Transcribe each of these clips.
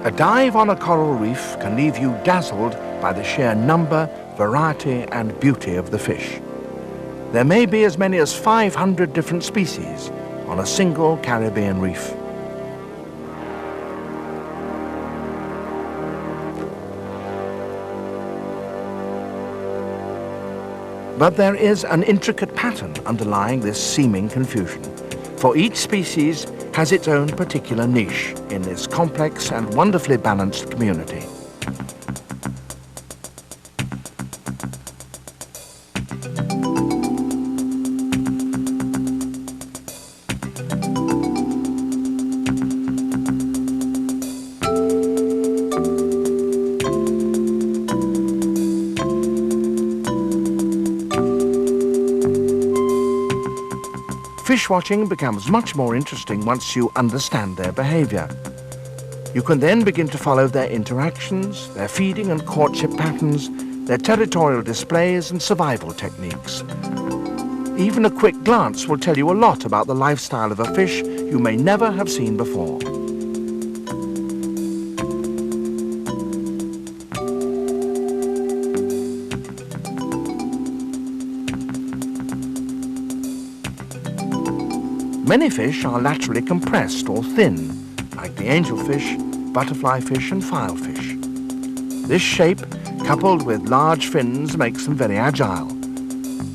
A dive on a coral reef can leave you dazzled by the sheer number, variety and beauty of the fish. There may be as many as 500 different species on a single Caribbean reef. But there is an intricate pattern underlying this seeming confusion, for each species has its own particular niche in this complex and wonderfully balanced community. Fish watching becomes much more interesting once you understand their behavior. You can then begin to follow their interactions, their feeding and courtship patterns, their territorial displays and survival techniques. Even a quick glance will tell you a lot about the lifestyle of a fish you may never have seen before. Many fish are laterally compressed or thin, like the angelfish, butterfly fish and filefish. This shape, coupled with large fins, makes them very agile.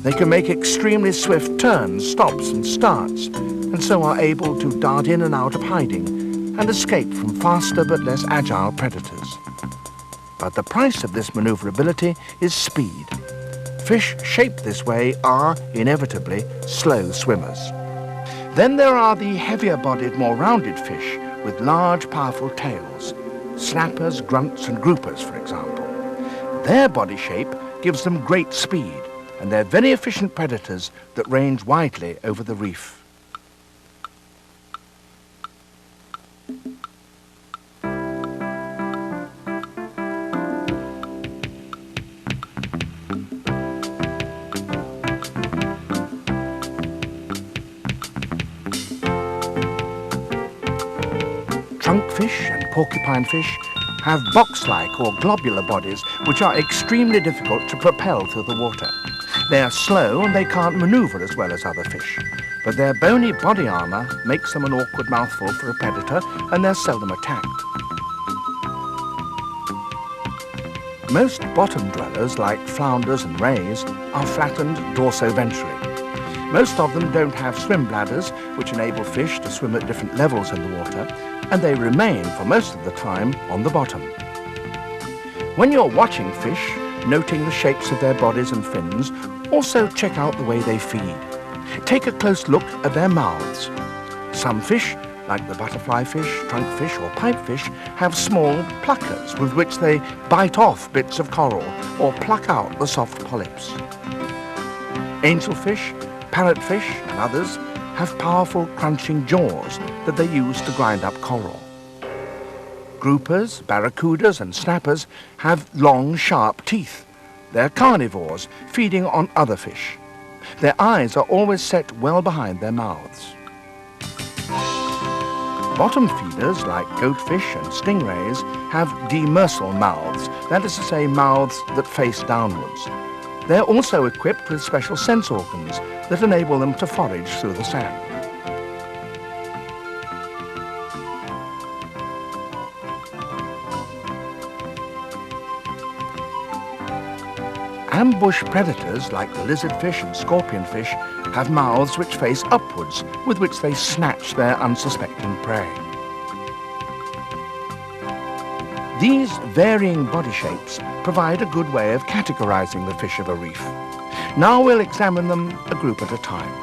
They can make extremely swift turns, stops and starts, and so are able to dart in and out of hiding and escape from faster but less agile predators. But the price of this maneuverability is speed. Fish shaped this way are, inevitably, slow swimmers. Then there are the heavier-bodied, more rounded fish with large, powerful tails, snappers, grunts and groupers, for example. Their body shape gives them great speed, and they're very efficient predators that range widely over the reef. Trunkfish and porcupine fish have box-like or globular bodies which are extremely difficult to propel through the water. They are slow and they can't maneuver as well as other fish, but their bony body armour makes them an awkward mouthful for a predator and they're seldom attacked. Most bottom dwellers, like flounders and rays, are flattened dorso-ventrally. Most of them don't have swim bladders, which enable fish to swim at different levels in the water, and they remain for most of the time on the bottom. When you're watching fish, noting the shapes of their bodies and fins, also check out the way they feed. Take a close look at their mouths. Some fish, like the butterfly fish, trunkfish or pipefish, have small pluckers with which they bite off bits of coral or pluck out the soft polyps. Angelfish, parrotfish and others have powerful crunching jaws that they use to grind up coral. Groupers, barracudas and snappers have long, sharp teeth. They're carnivores, feeding on other fish. Their eyes are always set well behind their mouths. Bottom feeders, like goatfish and stingrays, have demersal mouths, that is to say, mouths that face downwards. They're also equipped with special sense organs that enable them to forage through the sand. Ambush predators like the lizardfish and scorpionfish have mouths which face upwards, with which they snatch their unsuspecting prey. These varying body shapes provide a good way of categorizing the fish of a reef. Now we'll examine them a group at a time.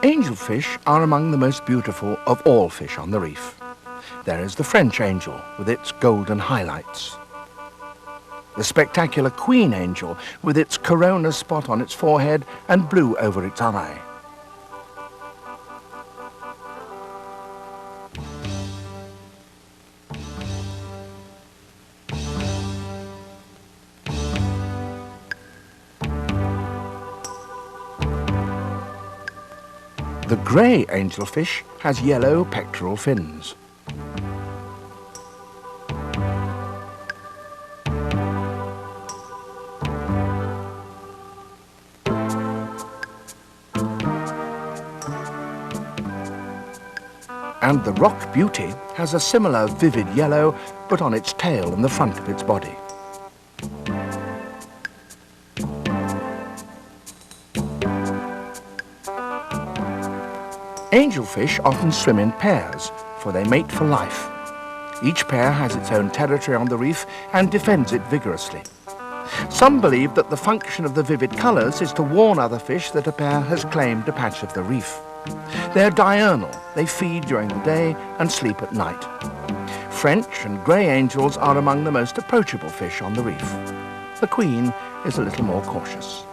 Angelfish are among the most beautiful of all fish on the reef. There is the French angel with its golden highlights. The spectacular queen angel with its corona spot on its forehead and blue over its eye. The grey angelfish has yellow pectoral fins. And the rock beauty has a similar vivid yellow, but on its tail and the front of its body. Angelfish often swim in pairs, for they mate for life. Each pair has its own territory on the reef and defends it vigorously. Some believe that the function of the vivid colours is to warn other fish that a pair has claimed a patch of the reef. They're diurnal. They feed during the day and sleep at night. French and grey angels are among the most approachable fish on the reef. The queen is a little more cautious.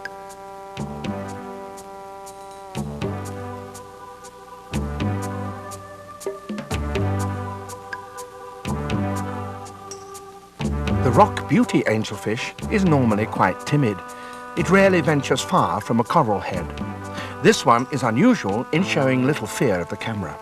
The rock beauty angelfish is normally quite timid. It rarely ventures far from a coral head. This one is unusual in showing little fear of the camera.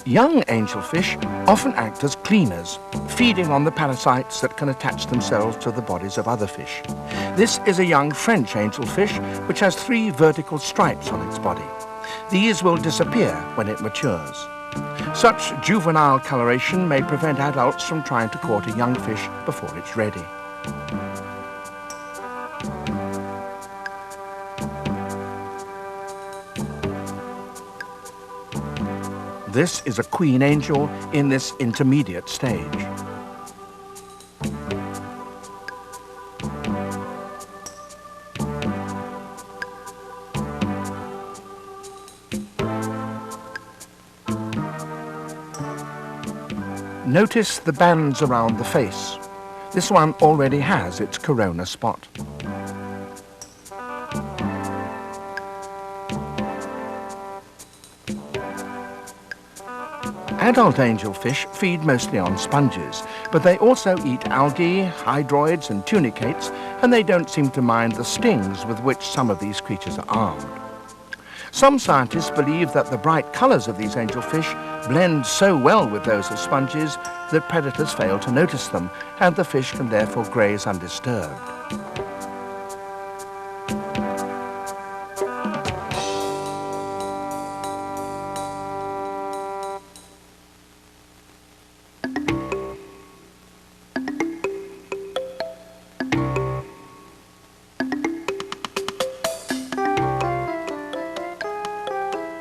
Young angelfish often act as cleaners, feeding on the parasites that can attach themselves to the bodies of other fish. This is a young French angelfish which has 3 vertical stripes on its body. These will disappear when it matures. Such juvenile coloration may prevent adults from trying to court a young fish before it's ready. This is a queen angel in this intermediate stage. Notice the bands around the face. This one already has its corona spot. Adult angelfish feed mostly on sponges, but they also eat algae, hydroids and tunicates, and they don't seem to mind the stings with which some of these creatures are armed. Some scientists believe that the bright colours of these angelfish blend so well with those of sponges that predators fail to notice them, and the fish can therefore graze undisturbed.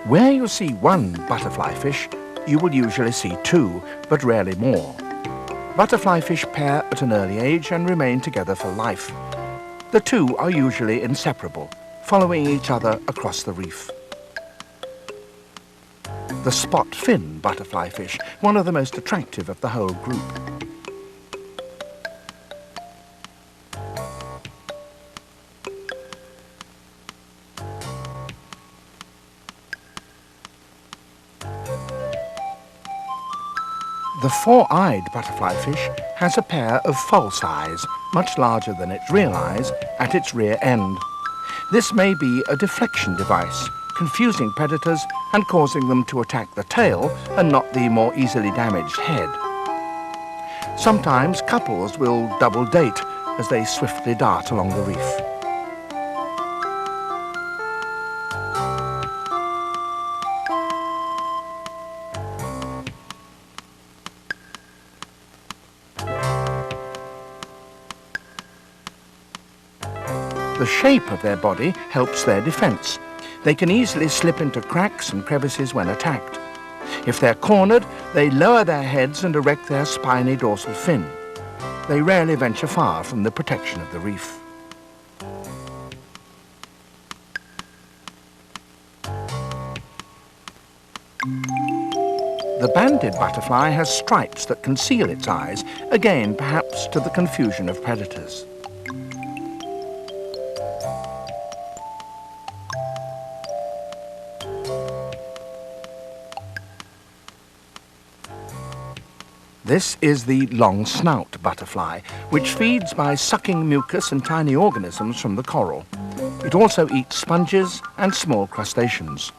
Where you see one butterfly fish, you will usually see 2, but rarely more. Butterfly fish pair at an early age and remain together for life. The 2 are usually inseparable, following each other across the reef. The spot fin butterfly fish, one of the most attractive of the whole group. The 4-eyed butterfly fish has a pair of false eyes, much larger than its real eyes, at its rear end. This may be a deflection device, confusing predators and causing them to attack the tail and not the more easily damaged head. Sometimes couples will double date as they swiftly dart along the reef. The shape of their body helps their defense. They can easily slip into cracks and crevices when attacked. If they're cornered, they lower their heads and erect their spiny dorsal fin. They rarely venture far from the protection of the reef. The banded butterfly has stripes that conceal its eyes, again perhaps to the confusion of predators. This is the long snout butterfly, which feeds by sucking mucus and tiny organisms from the coral. It also eats sponges and small crustaceans.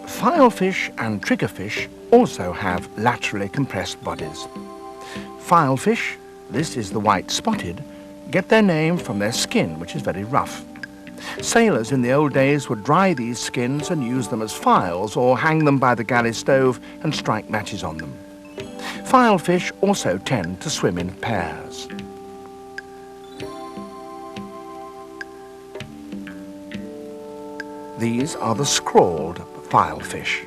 Filefish and triggerfish also have laterally compressed bodies. Filefish, this is the white spotted, get their name from their skin, which is very rough. Sailors in the old days would dry these skins and use them as files or hang them by the galley stove and strike matches on them. Filefish also tend to swim in pairs. These are the scrawled filefish.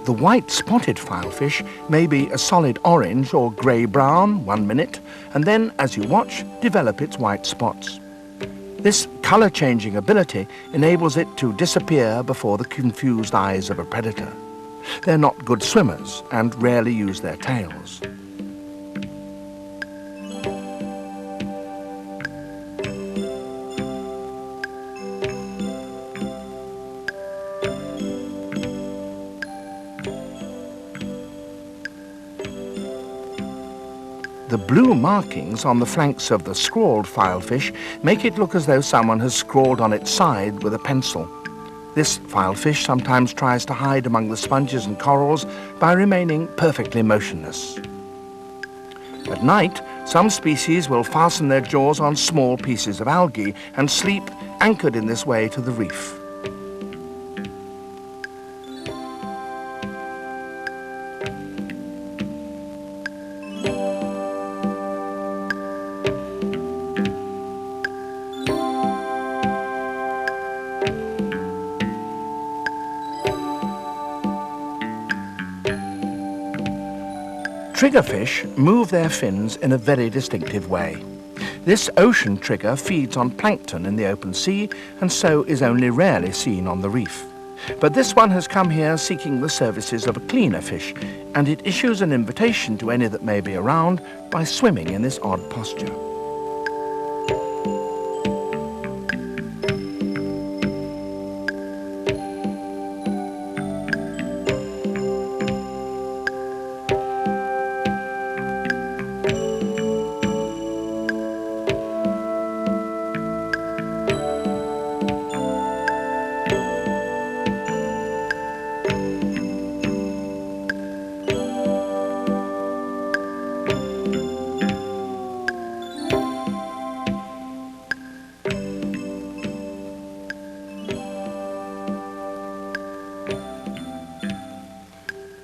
The white spotted filefish may be a solid orange or grey-brown 1 minute, and then, as you watch, develop its white spots. This colour-changing ability enables it to disappear before the confused eyes of a predator. They're not good swimmers and rarely use their tails. The blue markings on the flanks of the scrawled filefish make it look as though someone has scrawled on its side with a pencil. This filefish sometimes tries to hide among the sponges and corals by remaining perfectly motionless. At night, some species will fasten their jaws on small pieces of algae and sleep anchored in this way to the reef. Triggerfish move their fins in a very distinctive way. This ocean trigger feeds on plankton in the open sea and so is only rarely seen on the reef. But this one has come here seeking the services of a cleaner fish, and it issues an invitation to any that may be around by swimming in this odd posture.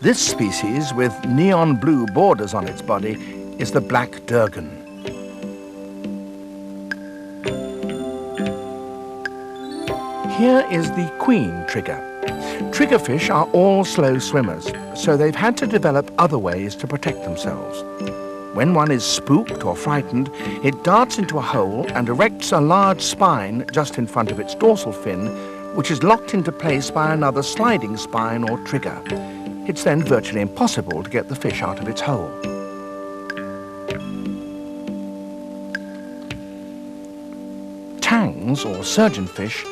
This species, with neon blue borders on its body, is the black durgan. Here is the queen trigger. Triggerfish are all slow swimmers, so they've had to develop other ways to protect themselves. When one is spooked or frightened, it darts into a hole and erects a large spine just in front of its dorsal fin, which is locked into place by another sliding spine or trigger. It's then virtually impossible to get the fish out of its hole. Tangs, or surgeonfish,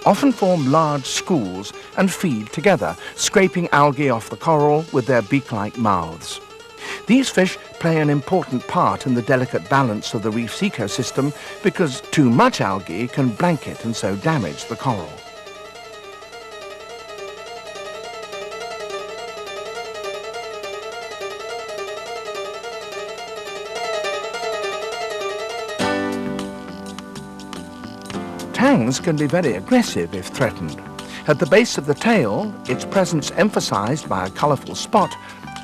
often form large schools and feed together, scraping algae off the coral with their beak-like mouths. These fish play an important part in the delicate balance of the reef's ecosystem because too much algae can blanket and so damage the coral. fangs can be very aggressive if threatened. At the base of the tail, its presence emphasized by a colorful spot,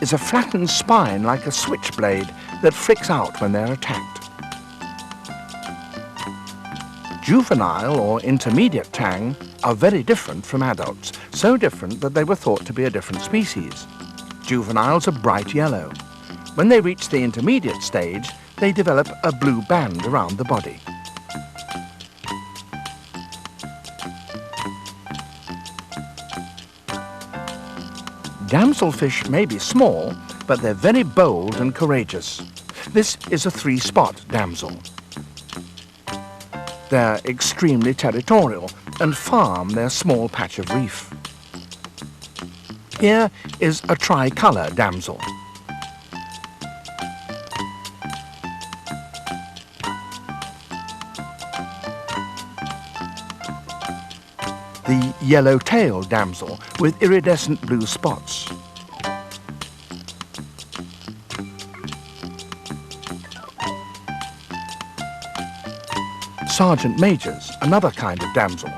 is a flattened spine like a switchblade that flicks out when they're attacked. Juvenile or intermediate tang are very different from adults, so different that they were thought to be a different species. Juveniles are bright yellow. When they reach the intermediate stage, they develop a blue band around the body. Damselfish may be small, but they're very bold and courageous. This is a three-spot damsel. They're extremely territorial and farm their small patch of reef. Here is a tricolour damsel. The yellow-tailed damsel with iridescent blue spots. Sergeant Majors, another kind of damsel.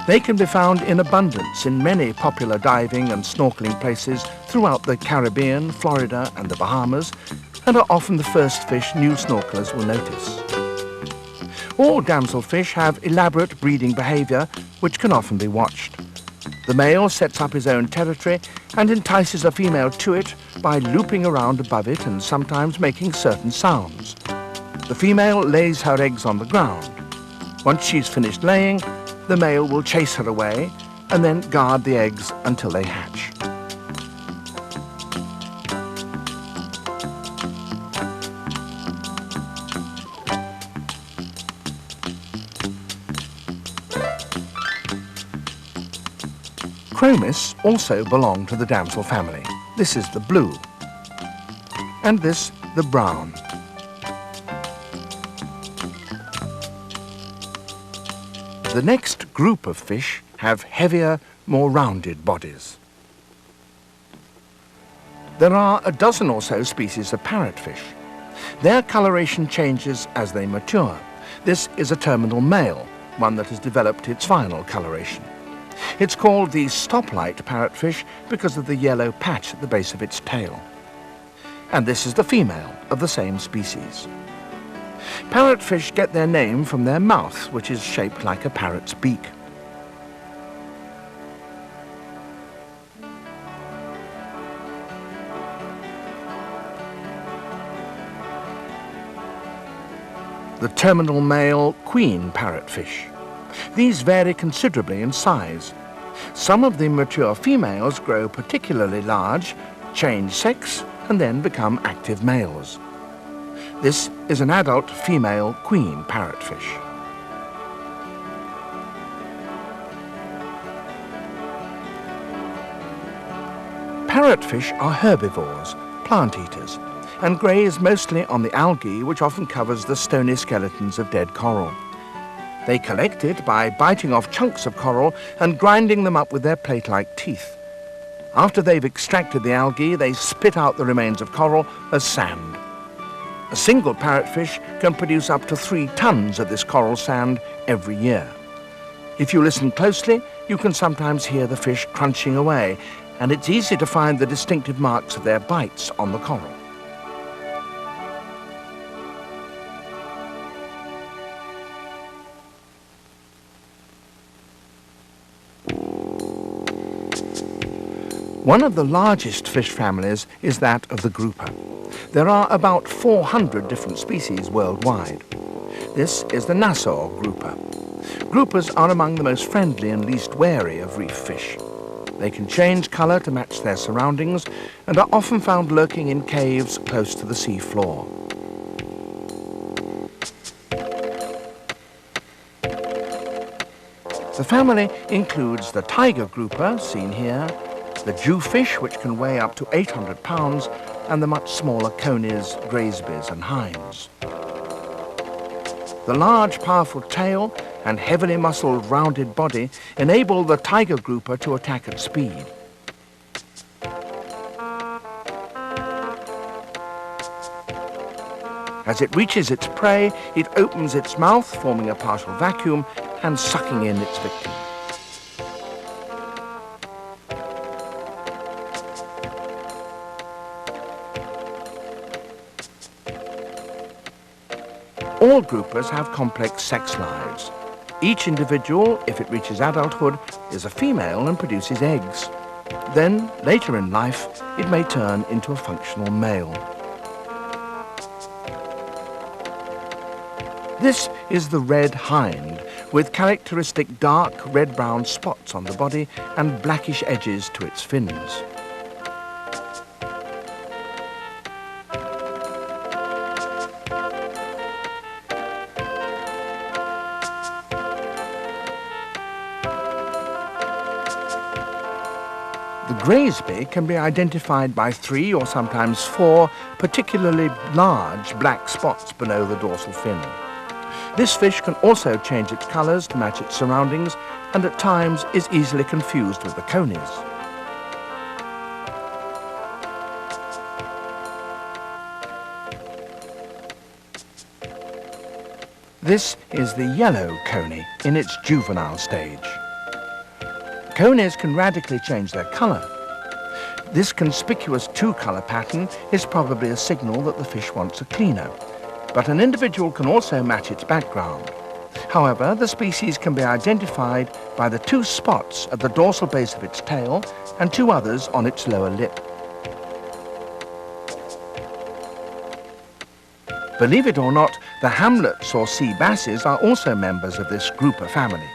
They can be found in abundance in many popular diving and snorkeling places throughout the Caribbean, Florida and the Bahamas, and are often the first fish new snorkelers will notice. All damselfish have elaborate breeding behaviour, which can often be watched. The male sets up his own territory and entices a female to it by looping around above it and sometimes making certain sounds. The female lays her eggs on the ground. Once she's finished laying, the male will chase her away and then guard the eggs until they hatch. Chromis also belong to the damsel family. This is the blue, and this the brown. The next group of fish have heavier, more rounded bodies. There are a dozen or so species of parrotfish. Their coloration changes as they mature. This is a terminal male, one that has developed its final coloration. It's called the stoplight parrotfish because of the yellow patch at the base of its tail. And this is the female of the same species. Parrotfish get their name from their mouth, which is shaped like a parrot's beak. The terminal male queen parrotfish. These vary considerably in size. Some of the mature females grow particularly large, change sex, and then become active males. This is an adult female queen parrotfish. Parrotfish are herbivores, plant eaters, and graze mostly on the algae which often covers the stony skeletons of dead coral. They collect it by biting off chunks of coral and grinding them up with their plate-like teeth. After they've extracted the algae, they spit out the remains of coral as sand. A single parrotfish can produce up to 3 tons of this coral sand every year. If you listen closely, you can sometimes hear the fish crunching away, and it's easy to find the distinctive marks of their bites on the coral. One of the largest fish families is that of the grouper. There are about 400 different species worldwide. This is the Nassau grouper. Groupers are among the most friendly and least wary of reef fish. They can change colour to match their surroundings and are often found lurking in caves close to the sea floor. The family includes the tiger grouper, seen here, the jewfish, which can weigh up to 800 pounds, and the much smaller conies, graysbys and hinds. The large, powerful tail and heavily muscled, rounded body enable the tiger grouper to attack at speed. As it reaches its prey, it opens its mouth, forming a partial vacuum, and sucking in its victim. All groupers have complex sex lives. Each individual, if it reaches adulthood, is a female and produces eggs. Then, later in life, it may turn into a functional male. This is the red hind, with characteristic dark red-brown spots on the body and blackish edges to its fins. The Graysby can be identified by 3 or sometimes 4 particularly large black spots below the dorsal fin. This fish can also change its colours to match its surroundings and at times is easily confused with the conies. This is the yellow coney in its juvenile stage. Conies can radically change their colour. This conspicuous 2-colour pattern is probably a signal that the fish wants a cleaner, but an individual can also match its background. However, the species can be identified by the 2 spots at the dorsal base of its tail and 2 others on its lower lip. Believe it or not, the hamlets or sea basses are also members of this grouper family.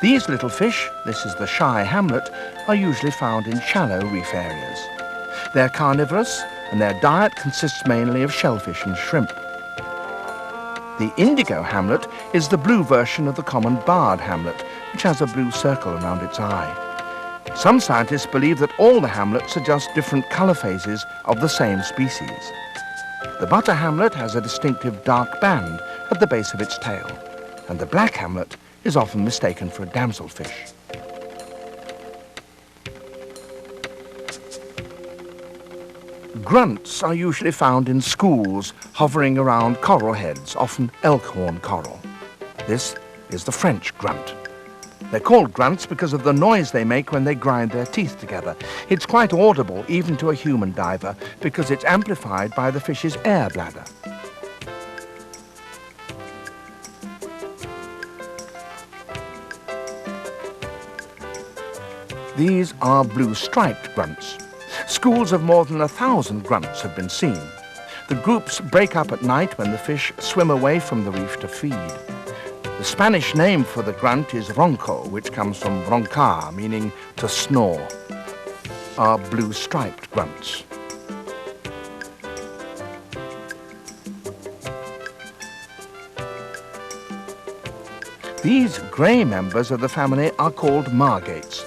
These little fish, this is the shy hamlet, are usually found in shallow reef areas. They're carnivorous and their diet consists mainly of shellfish and shrimp. The indigo hamlet is the blue version of the common barred hamlet, which has a blue circle around its eye. Some scientists believe that all the hamlets are just different colour phases of the same species. The butter hamlet has a distinctive dark band at the base of its tail, and the black hamlet is often mistaken for a damselfish. Grunts are usually found in schools, hovering around coral heads, often elkhorn coral. This is the French grunt. They're called grunts because of the noise they make when they grind their teeth together. It's quite audible even to a human diver because it's amplified by the fish's air bladder. These are blue-striped grunts. Schools of more than 1,000 grunts have been seen. The groups break up at night when the fish swim away from the reef to feed. The Spanish name for the grunt is ronco, which comes from roncar, meaning to snore. Are blue-striped grunts. These grey members of the family are called margates.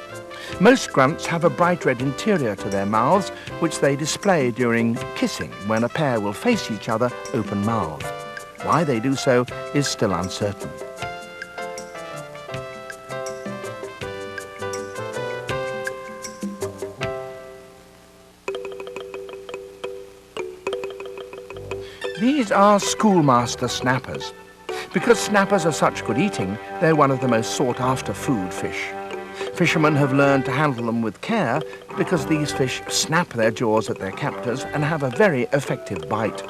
Most grunts have a bright red interior to their mouths, which they display during kissing, when a pair will face each other open-mouthed. Why they do so is still uncertain. These are schoolmaster snappers. Because snappers are such good eating, they're one of the most sought-after food fish. Fishermen have learned to handle them with care because these fish snap their jaws at their captors and have a very effective bite.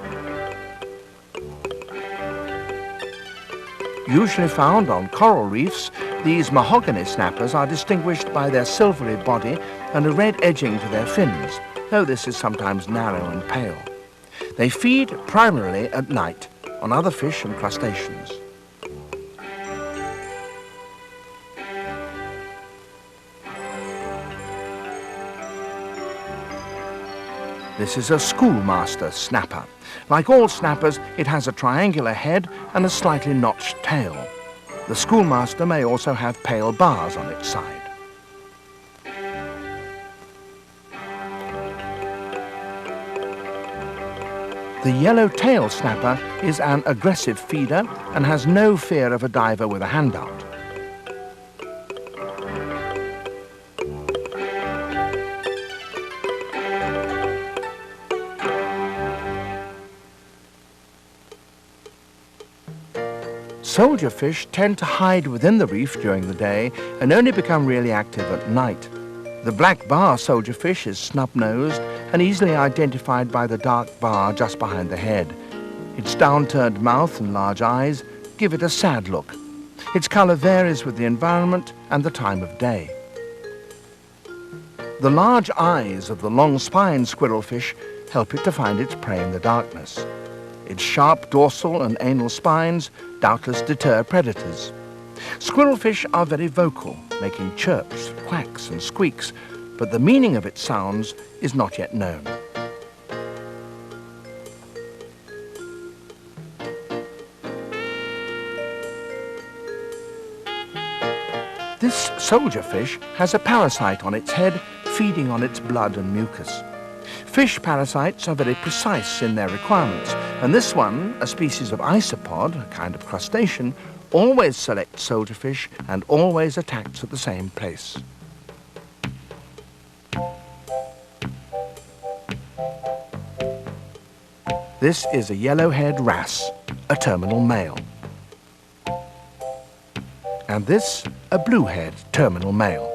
Usually found on coral reefs, these mahogany snappers are distinguished by their silvery body and a red edging to their fins, though this is sometimes narrow and pale. They feed primarily at night on other fish and crustaceans. This is a schoolmaster snapper. Like all snappers, it has a triangular head and a slightly notched tail. The schoolmaster may also have pale bars on its side. The yellow-tail snapper is an aggressive feeder and has no fear of a diver with a handout. Soldier fish tend to hide within the reef during the day and only become really active at night. The black bar soldier fish is snub-nosed and easily identified by the dark bar just behind the head. Its downturned mouth and large eyes give it a sad look. Its colour varies with the environment and the time of day. The large eyes of the long-spined squirrelfish help it to find its prey in the darkness. Its sharp dorsal and anal spines doubtless deter predators. Squirrelfish are very vocal, making chirps, quacks and squeaks, but the meaning of its sounds is not yet known. This soldier fish has a parasite on its head, feeding on its blood and mucus. Fish parasites are very precise in their requirements, and this one, a species of isopod, a kind of crustacean, always selects soldier fish and always attacks at the same place. This is a yellowhead wrasse, a terminal male. And this, a bluehead terminal male.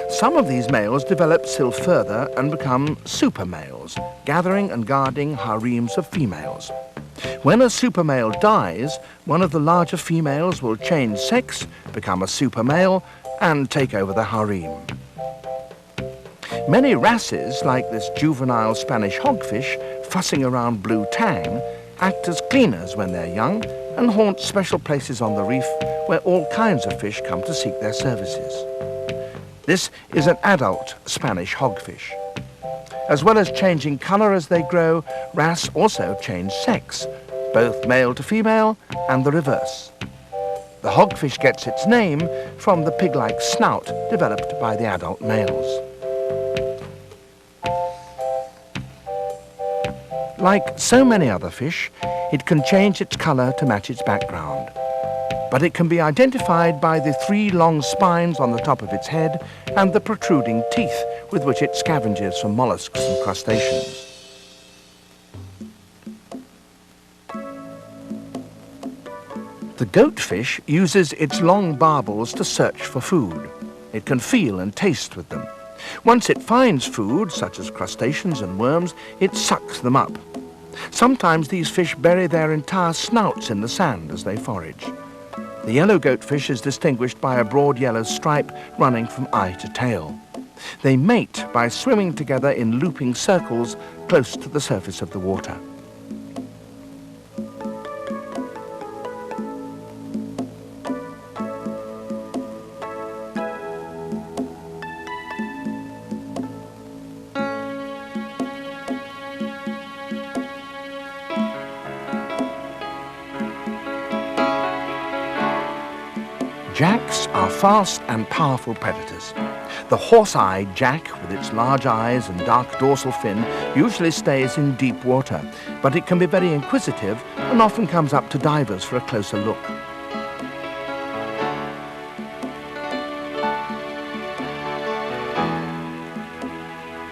Some of these males develop still further and become super males, gathering and guarding harems of females. When a super male dies, one of the larger females will change sex, become a super male, and take over the harem. Many wrasses, like this juvenile Spanish hogfish, fussing around blue tang, act as cleaners when they're young and haunt special places on the reef where all kinds of fish come to seek their services. This is an adult Spanish hogfish. As well as changing colour as they grow, wrasse also change sex, both male to female and the reverse. The hogfish gets its name from the pig-like snout developed by the adult males. Like so many other fish, it can change its colour to match its background. But it can be identified by the 3 long spines on the top of its head and the protruding teeth with which it scavenges for mollusks and crustaceans. The goatfish uses its long barbels to search for food. It can feel and taste with them. Once it finds food, such as crustaceans and worms, it sucks them up. Sometimes these fish bury their entire snouts in the sand as they forage. The yellow goatfish is distinguished by a broad yellow stripe running from eye to tail. They mate by swimming together in looping circles close to the surface of the water. Jacks are fast and powerful predators. The horse-eyed jack, with its large eyes and dark dorsal fin, usually stays in deep water, but it can be very inquisitive and often comes up to divers for a closer look.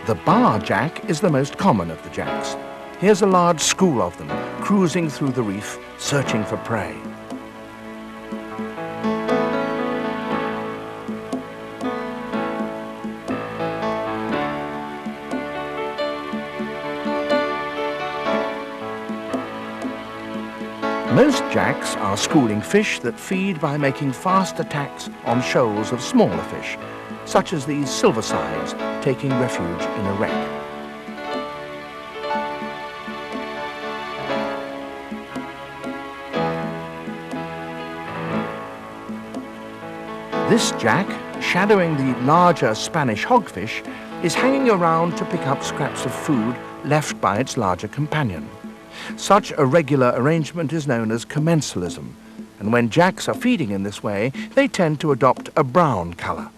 The bar jack is the most common of the jacks. Here's a large school of them, cruising through the reef, searching for prey. Most jacks are schooling fish that feed by making fast attacks on shoals of smaller fish, such as these silversides taking refuge in a wreck. This jack, shadowing the larger Spanish hogfish, is hanging around to pick up scraps of food left by its larger companion. Such a regular arrangement is known as commensalism, and when jacks are feeding in this way, they tend to adopt a brown colour.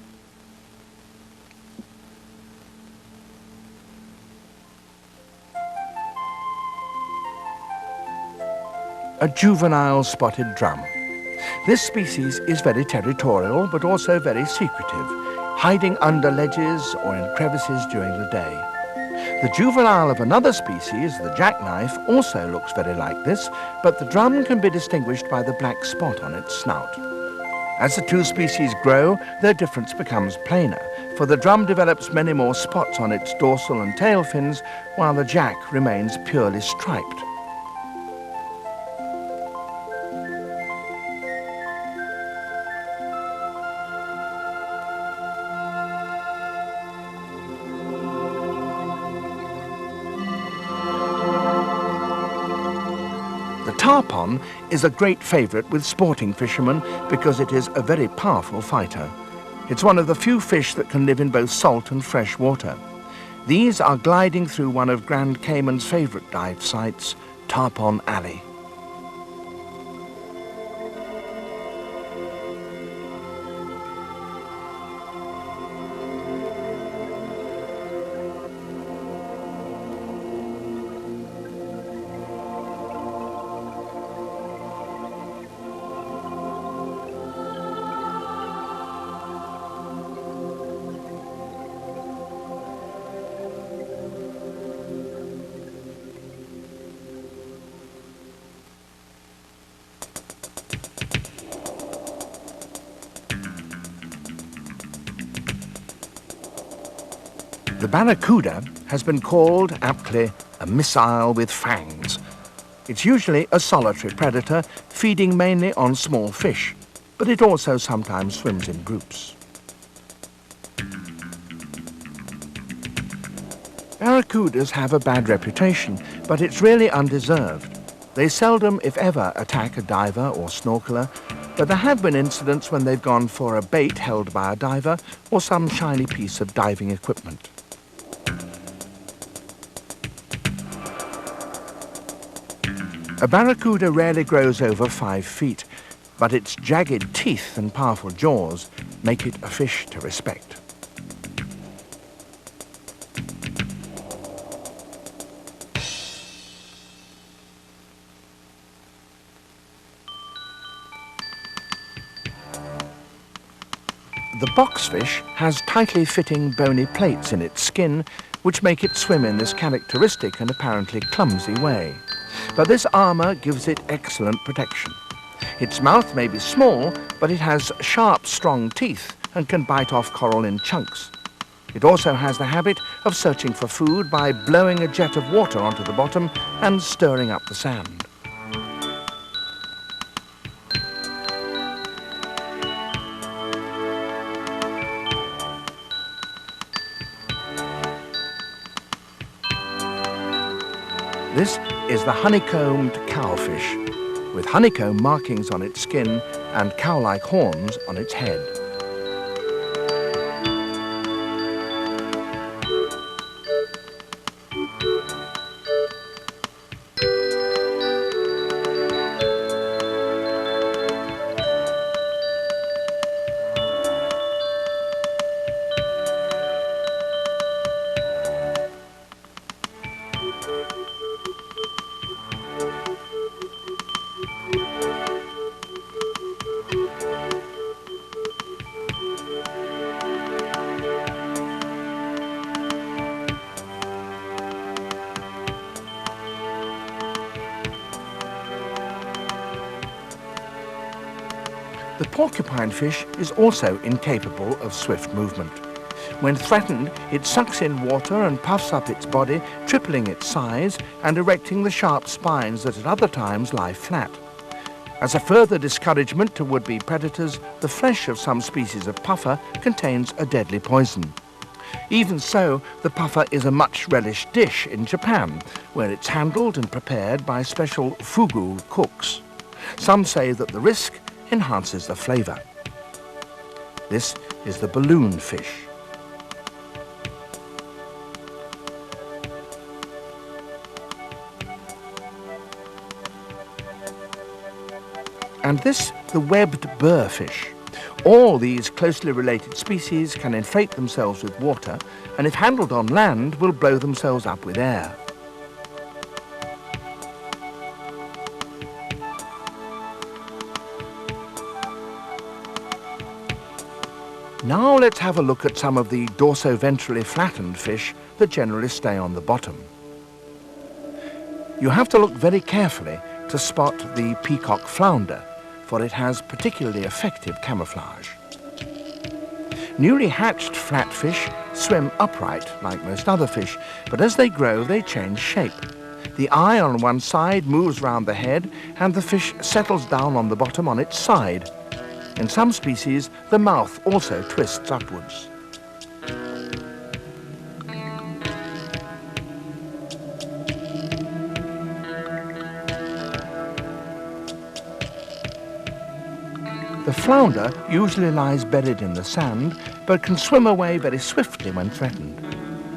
A juvenile spotted drum. This species is very territorial, but also very secretive, hiding under ledges or in crevices during the day. The juvenile of another species, the jackknife, also looks very like this, but the drum can be distinguished by the black spot on its snout. As the two species grow, their difference becomes plainer, for the drum develops many more spots on its dorsal and tail fins, while the jack remains purely striped. The tarpon is a great favourite with sporting fishermen because it is a very powerful fighter. It's one of the few fish that can live in both salt and fresh water. These are gliding through one of Grand Cayman's favourite dive sites, Tarpon Alley. The barracuda has been called, aptly, a missile with fangs. It's usually a solitary predator, feeding mainly on small fish, but it also sometimes swims in groups. Barracudas have a bad reputation, but it's really undeserved. They seldom, if ever, attack a diver or snorkeler, but there have been incidents when they've gone for a bait held by a diver or some shiny piece of diving equipment. A barracuda rarely grows over 5 feet, but its jagged teeth and powerful jaws make it a fish to respect. The boxfish has tightly fitting bony plates in its skin, which make it swim in this characteristic and apparently clumsy way. But this armour gives it excellent protection. Its mouth may be small, but it has sharp, strong teeth and can bite off coral in chunks. It also has the habit of searching for food by blowing a jet of water onto the bottom and stirring up the sand. This is the honeycombed cowfish, with honeycomb markings on its skin and cow-like horns on its head. The porcupine fish is also incapable of swift movement. When threatened, it sucks in water and puffs up its body, tripling its size and erecting the sharp spines that at other times lie flat. As a further discouragement to would-be predators, the flesh of some species of puffer contains a deadly poison. Even so, the puffer is a much relished dish in Japan, where it's handled and prepared by special fugu cooks. Some say that the risk enhances the flavour. This is the balloon fish. And this, the webbed burrfish. All these closely related species can inflate themselves with water, and if handled on land, will blow themselves up with air. Now let's have a look at some of the dorsoventrally flattened fish that generally stay on the bottom. You have to look very carefully to spot the peacock flounder, for it has particularly effective camouflage. Newly hatched flatfish swim upright like most other fish, but as they grow they change shape. The eye on one side moves round the head and the fish settles down on the bottom on its side. In some species, the mouth also twists upwards. The flounder usually lies buried in the sand, but can swim away very swiftly when threatened.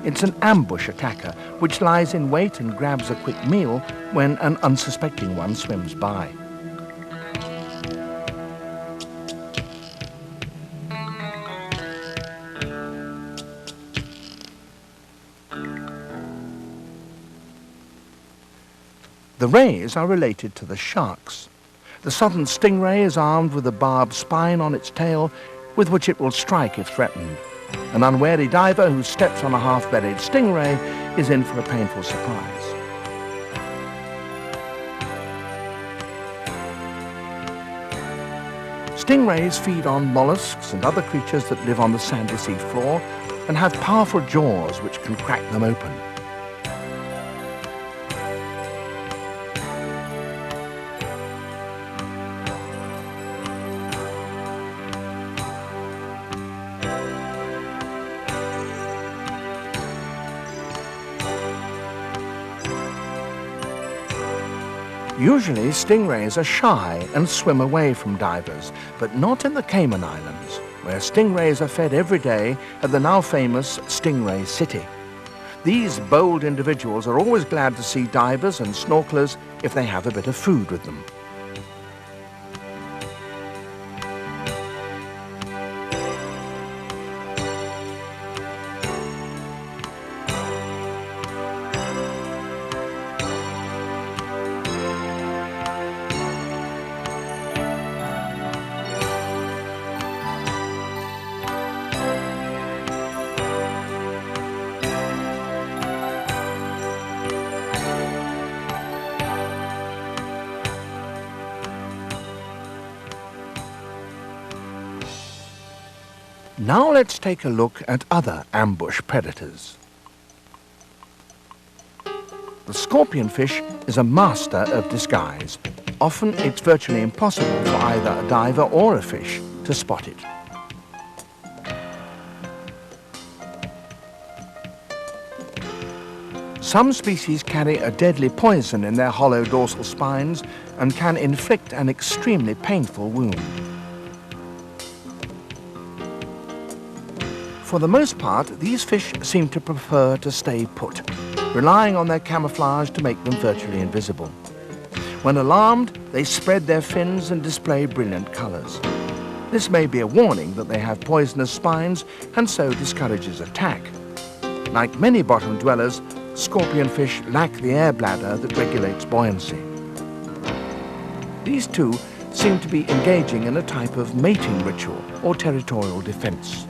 It's an ambush attacker, which lies in wait and grabs a quick meal when an unsuspecting one swims by. The rays are related to the sharks. The southern stingray is armed with a barbed spine on its tail with which it will strike if threatened. An unwary diver who steps on a half-buried stingray is in for a painful surprise. Stingrays feed on mollusks and other creatures that live on the sandy sea floor and have powerful jaws which can crack them open. Usually, stingrays are shy and swim away from divers, but not in the Cayman Islands, where stingrays are fed every day at the now famous Stingray City. These bold individuals are always glad to see divers and snorkelers if they have a bit of food with them. Now let's take a look at other ambush predators. The scorpionfish is a master of disguise. Often it's virtually impossible for either a diver or a fish to spot it. Some species carry a deadly poison in their hollow dorsal spines and can inflict an extremely painful wound. For the most part, these fish seem to prefer to stay put, relying on their camouflage to make them virtually invisible. When alarmed, they spread their fins and display brilliant colors. This may be a warning that they have poisonous spines and so discourages attack. Like many bottom dwellers, scorpionfish lack the air bladder that regulates buoyancy. These two seem to be engaging in a type of mating ritual or territorial defense.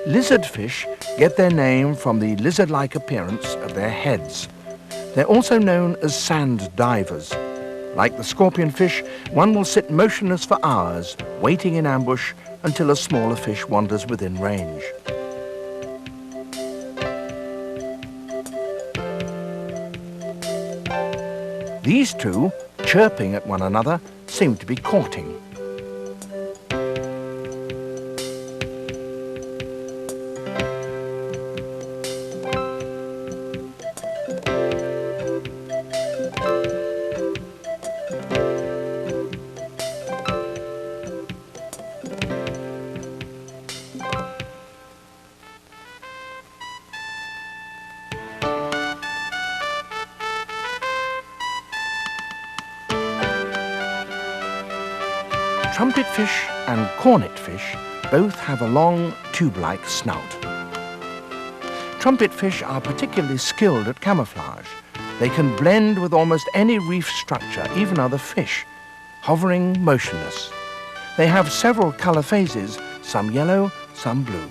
Lizardfish get their name from the lizard-like appearance of their heads. They're also known as sand divers. Like the scorpionfish, one will sit motionless for hours, waiting in ambush until a smaller fish wanders within range. These two, chirping at one another, seem to be courting. Trumpetfish and cornetfish both have a long, tube-like snout. Trumpetfish are particularly skilled at camouflage. They can blend with almost any reef structure, even other fish, hovering motionless. They have several colour phases, some yellow, some blue.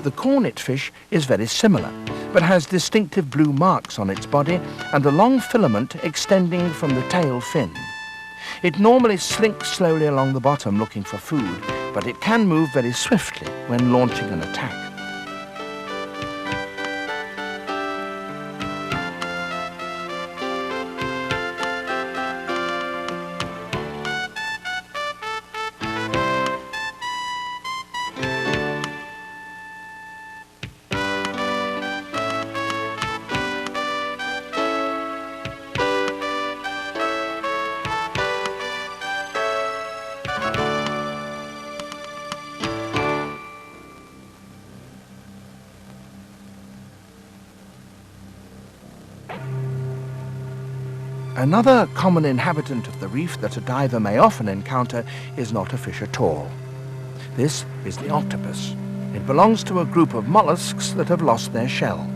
The cornetfish is very similar, but has distinctive blue marks on its body and a long filament extending from the tail fin. It normally slinks slowly along the bottom looking for food, but it can move very swiftly when launching an attack. Another common inhabitant of the reef that a diver may often encounter is not a fish at all. This is the octopus. It belongs to a group of mollusks that have lost their shell.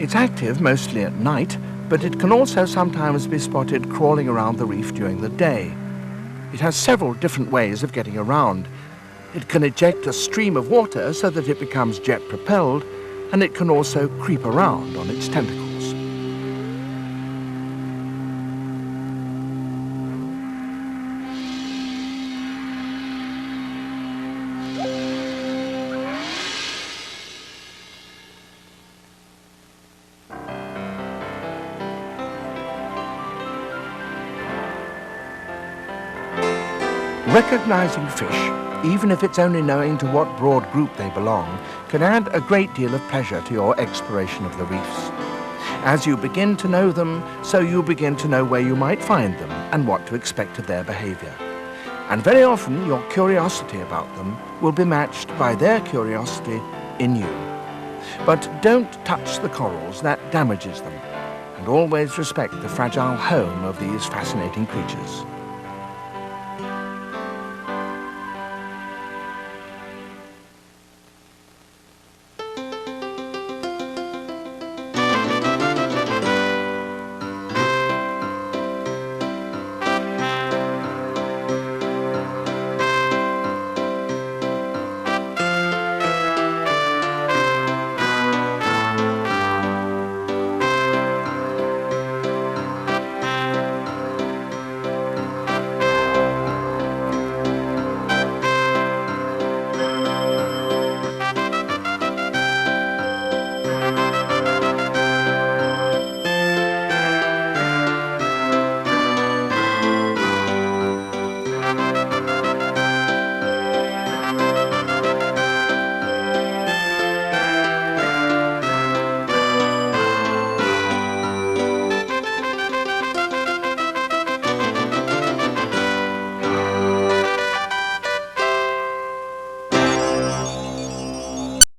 It's active mostly at night, but it can also sometimes be spotted crawling around the reef during the day. It has several different ways of getting around. It can eject a stream of water so that it becomes jet-propelled, and it can also creep around on its tentacles. Recognizing fish, even if it's only knowing to what broad group they belong, can add a great deal of pleasure to your exploration of the reefs. As you begin to know them, so you begin to know where you might find them and what to expect of their behavior. And very often your curiosity about them will be matched by their curiosity in you. But don't touch the corals, that damages them. And always respect the fragile home of these fascinating creatures.